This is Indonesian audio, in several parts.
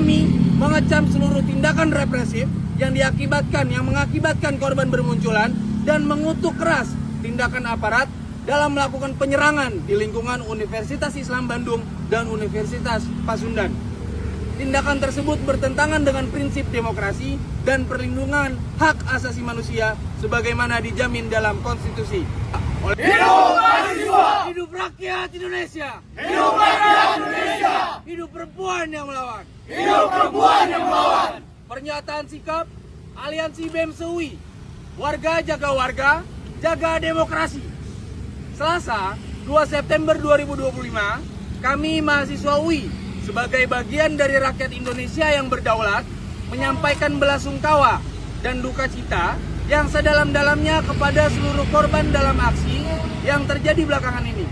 Kami mengecam seluruh tindakan represif yang mengakibatkan korban bermunculan dan mengutuk keras tindakan aparat dalam melakukan penyerangan di lingkungan Universitas Islam Bandung dan Universitas Pasundan. Tindakan tersebut bertentangan dengan prinsip demokrasi dan perlindungan hak asasi manusia sebagaimana dijamin dalam konstitusi. Hidup mahasiswa! Hidup rakyat Indonesia! Hidup rakyat Indonesia! Hidup perempuan yang melawan! Hidup perempuan yang melawan! Pernyataan sikap Aliansi BEM SEUI, warga, jaga demokrasi. Selasa, 2 September 2025, kami mahasiswa UI sebagai bagian dari rakyat Indonesia yang berdaulat menyampaikan belasungkawa dan duka cita yang sedalam-dalamnya kepada seluruh korban dalam aksi yang terjadi belakangan ini.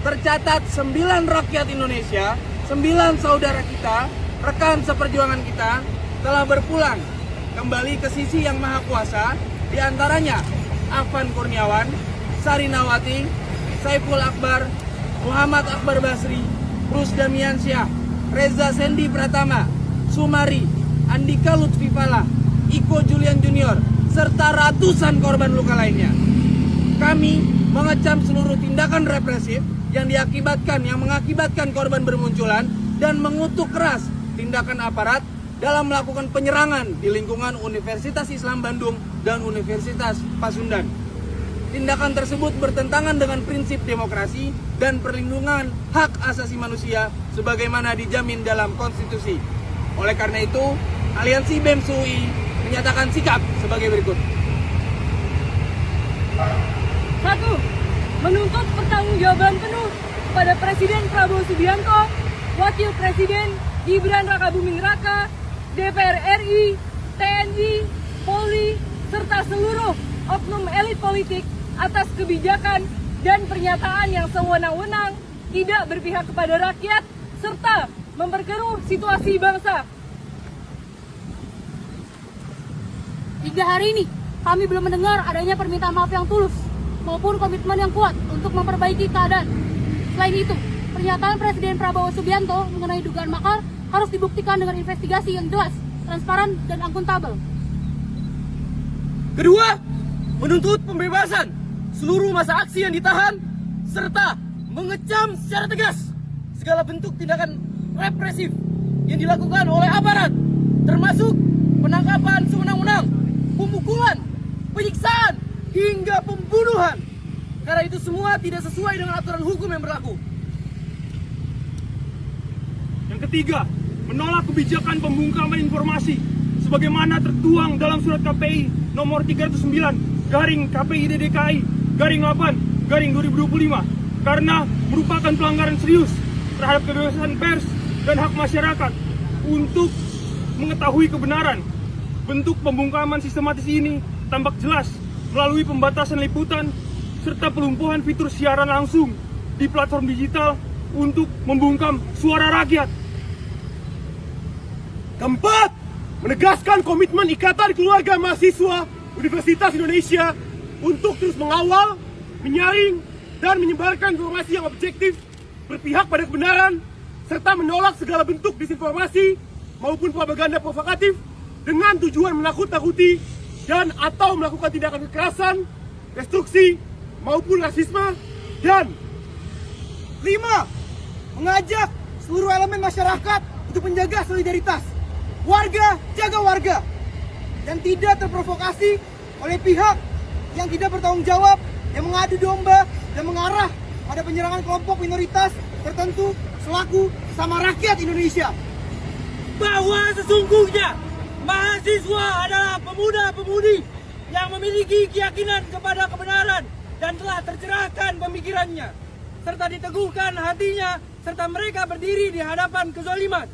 Tercatat 9 rakyat Indonesia, 9 saudara kita, rekan seperjuangan kita telah berpulang kembali ke sisi Yang Maha Kuasa, diantaranya Afan Kurniawan, Sarinawati, Saiful Akbar, Muhammad Akbar Basri, Rus Damiansyah, Reza Sendi Pratama, Sumari, Andika Lutfi Falah, Iko Julian Junior, serta ratusan korban luka lainnya. Kami mengecam seluruh tindakan represif yang mengakibatkan korban bermunculan dan mengutuk keras tindakan aparat dalam melakukan penyerangan di lingkungan Universitas Islam Bandung dan Universitas Pasundan. Tindakan tersebut bertentangan dengan prinsip demokrasi dan perlindungan hak asasi manusia sebagaimana dijamin dalam konstitusi. Oleh karena itu, Aliansi BEM SEUI menyatakan sikap sebagai berikut. 1. Menuntut pertanggungjawaban penuh kepada Presiden Prabowo Subianto, Wakil Presiden Gibran Rakabuming Raka, DPR RI, TNI, Polri, serta seluruh oknum elit politik atas kebijakan dan pernyataan yang sewenang-wenang, tidak berpihak kepada rakyat, serta memperkeruh situasi bangsa. 3 hari ini, kami belum mendengar adanya permintaan maaf yang tulus maupun komitmen yang kuat untuk memperbaiki keadaan. Selain itu, pernyataan Presiden Prabowo Subianto mengenai dugaan makar harus dibuktikan dengan investigasi yang jelas, transparan, dan akuntabel. Kedua, menuntut pembebasan seluruh masa aksi yang ditahan, serta mengecam secara tegas segala bentuk tindakan represif yang dilakukan oleh aparat, termasuk penangkapan sewenang-wenang, pemukulan, penyiksaan, hingga pembunuhan. Karena itu semua tidak sesuai dengan aturan hukum yang berlaku. Yang ketiga, menolak kebijakan pembungkaman informasi sebagaimana tertuang dalam surat KPI nomor 309/KPID-DKI/8/2025 karena merupakan pelanggaran serius terhadap kebebasan pers dan hak masyarakat untuk mengetahui kebenaran. Bentuk pembungkaman sistematis ini tampak jelas melalui pembatasan liputan serta pelumpuhan fitur siaran langsung di platform digital untuk membungkam suara rakyat. Keempat, menegaskan komitmen Ikatan Keluarga Mahasiswa Universitas Indonesia untuk terus mengawal, menyaring, dan menyebarkan informasi yang objektif, berpihak pada kebenaran, serta menolak segala bentuk disinformasi maupun propaganda provokatif dengan tujuan menakut-nakuti dan atau melakukan tindakan kekerasan, destruksi, maupun rasisme. Dan 5, mengajak seluruh elemen masyarakat untuk menjaga solidaritas warga, jaga warga, dan tidak terprovokasi oleh pihak yang tidak bertanggung jawab, yang mengadu domba dan mengarah pada penyerangan kelompok minoritas tertentu selaku sesama rakyat Indonesia. Bahwa sesungguhnya mahasiswa adalah pemuda-pemudi yang memiliki keyakinan kepada kebenaran dan telah tercerahkan pemikirannya, serta diteguhkan hatinya, serta mereka berdiri di hadapan kezaliman.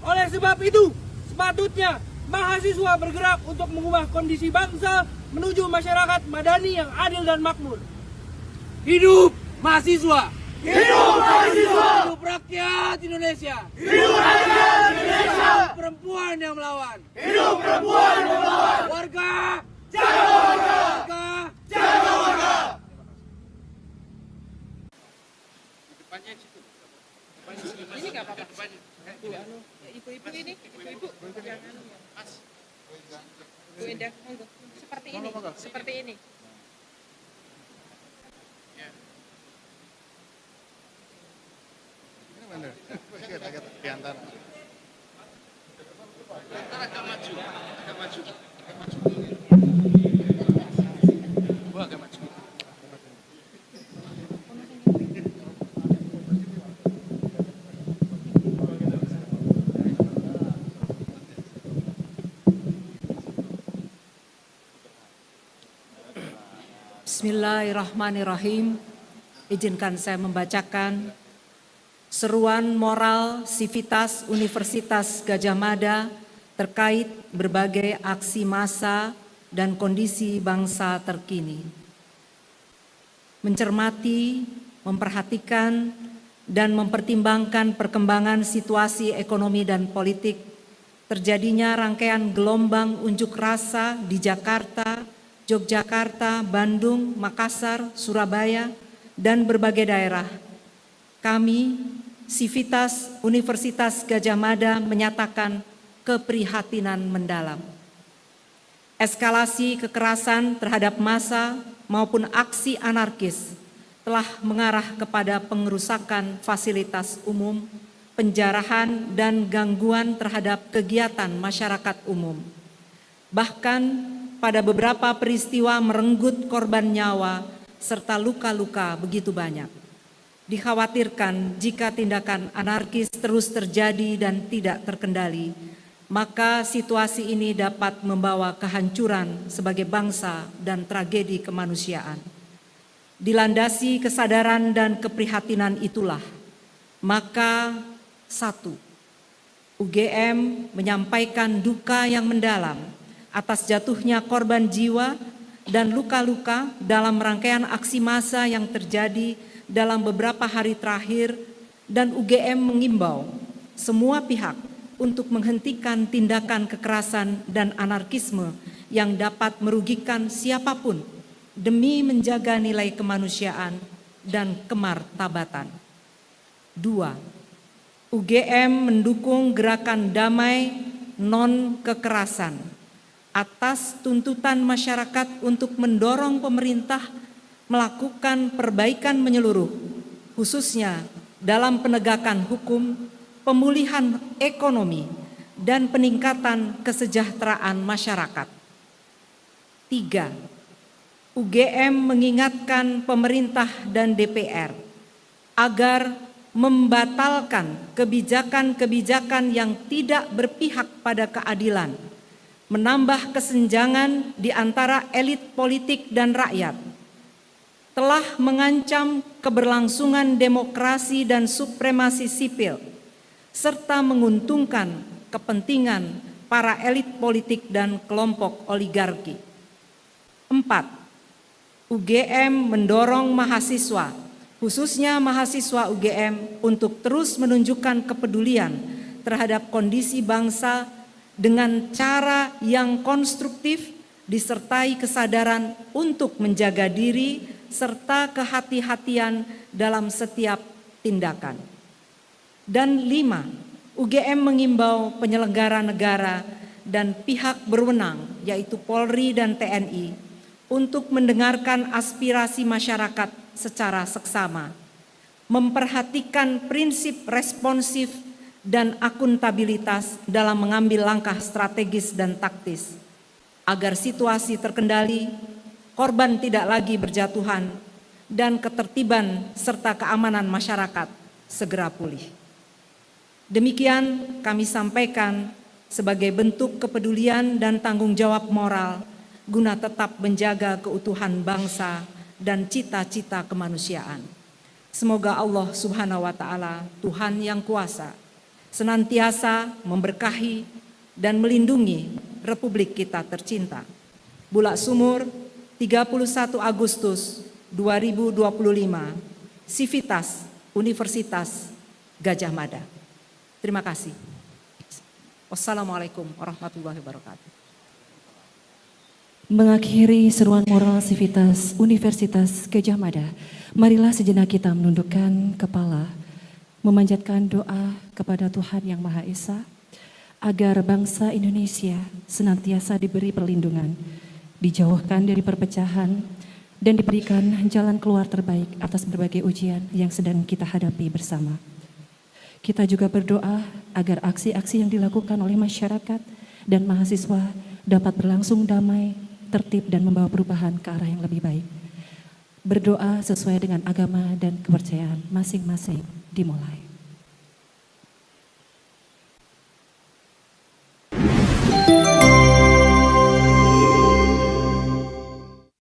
Oleh sebab itu, sepatutnya mahasiswa bergerak untuk mengubah kondisi bangsa menuju masyarakat madani yang adil dan makmur. Hidup mahasiswa! Hidup mahasiswa! Hidup rakyat Indonesia! Hidup rakyat Indonesia! Hidup perempuan yang melawan! Hidup perempuan yang melawan! Warga, Jaga warga! warga! Jaga warga! Depannya situ. Ini nggak apa-apa. ibu-ibu ini, ibu-ibu jangan. Bu Indah, monggo. Seperti ini. Di antara. Agak maju. Bu agak maju. Bismillahirrahmanirrahim. Izinkan saya membacakan seruan moral Sivitas Universitas Gadjah Mada terkait berbagai aksi massa dan kondisi bangsa terkini. Mencermati, memperhatikan, dan mempertimbangkan perkembangan situasi ekonomi dan politik, terjadinya rangkaian gelombang unjuk rasa di Jakarta, Yogyakarta, Bandung, Makassar, Surabaya, dan berbagai daerah. Kami, Sivitas Universitas Gadjah Mada menyatakan keprihatinan mendalam. Eskalasi kekerasan terhadap massa maupun aksi anarkis telah mengarah kepada pengerusakan fasilitas umum, penjarahan, dan gangguan terhadap kegiatan masyarakat umum. Bahkan pada beberapa peristiwa merenggut korban nyawa serta luka-luka begitu banyak. Dikhawatirkan jika tindakan anarkis terus terjadi dan tidak terkendali, maka situasi ini dapat membawa kehancuran sebagai bangsa dan tragedi kemanusiaan. Dilandasi kesadaran dan keprihatinan itulah, maka 1. UGM menyampaikan duka yang mendalam atas jatuhnya korban jiwa dan luka-luka dalam rangkaian aksi massa yang terjadi dalam beberapa hari terakhir, dan UGM mengimbau semua pihak untuk menghentikan tindakan kekerasan dan anarkisme yang dapat merugikan siapapun demi menjaga nilai kemanusiaan dan kemartabatan. 2. UGM mendukung gerakan damai non-kekerasan atas tuntutan masyarakat untuk mendorong pemerintah melakukan perbaikan menyeluruh, khususnya dalam penegakan hukum, pemulihan ekonomi, dan peningkatan kesejahteraan masyarakat. 3. UGM mengingatkan pemerintah dan DPR agar membatalkan kebijakan-kebijakan yang tidak berpihak pada keadilan, menambah kesenjangan di antara elit politik dan rakyat, telah mengancam keberlangsungan demokrasi dan supremasi sipil, serta menguntungkan kepentingan para elit politik dan kelompok oligarki. 4. UGM mendorong mahasiswa, khususnya mahasiswa UGM, untuk terus menunjukkan kepedulian terhadap kondisi bangsa dengan cara yang konstruktif, disertai kesadaran untuk menjaga diri serta kehati-hatian dalam setiap tindakan. Dan 5, UGM mengimbau penyelenggara negara dan pihak berwenang, yaitu Polri dan TNI, untuk mendengarkan aspirasi masyarakat secara seksama, memperhatikan prinsip responsif dan akuntabilitas dalam mengambil langkah strategis dan taktis, agar situasi terkendali, korban tidak lagi berjatuhan, dan ketertiban serta keamanan masyarakat segera pulih. Demikian kami sampaikan sebagai bentuk kepedulian dan tanggung jawab moral guna tetap menjaga keutuhan bangsa dan cita-cita kemanusiaan. Semoga Allah Subhanahu wa Ta'ala, Tuhan yang kuasa, senantiasa memberkahi dan melindungi Republik kita tercinta. Bulak Sumur, 31 Agustus 2025, Sivitas Universitas Gadjah Mada. Terima kasih. Wassalamualaikum warahmatullahi wabarakatuh. Mengakhiri seruan moral Sivitas Universitas Gadjah Mada, marilah sejenak kita menundukkan kepala, memanjatkan doa kepada Tuhan Yang Maha Esa, agar bangsa Indonesia senantiasa diberi perlindungan, dijauhkan dari perpecahan, dan diberikan jalan keluar terbaik atas berbagai ujian yang sedang kita hadapi bersama. Kita juga berdoa agar aksi-aksi yang dilakukan oleh masyarakat dan mahasiswa dapat berlangsung damai, tertib, dan membawa perubahan ke arah yang lebih baik. Berdoa sesuai dengan agama dan kepercayaan masing-masing dimulai.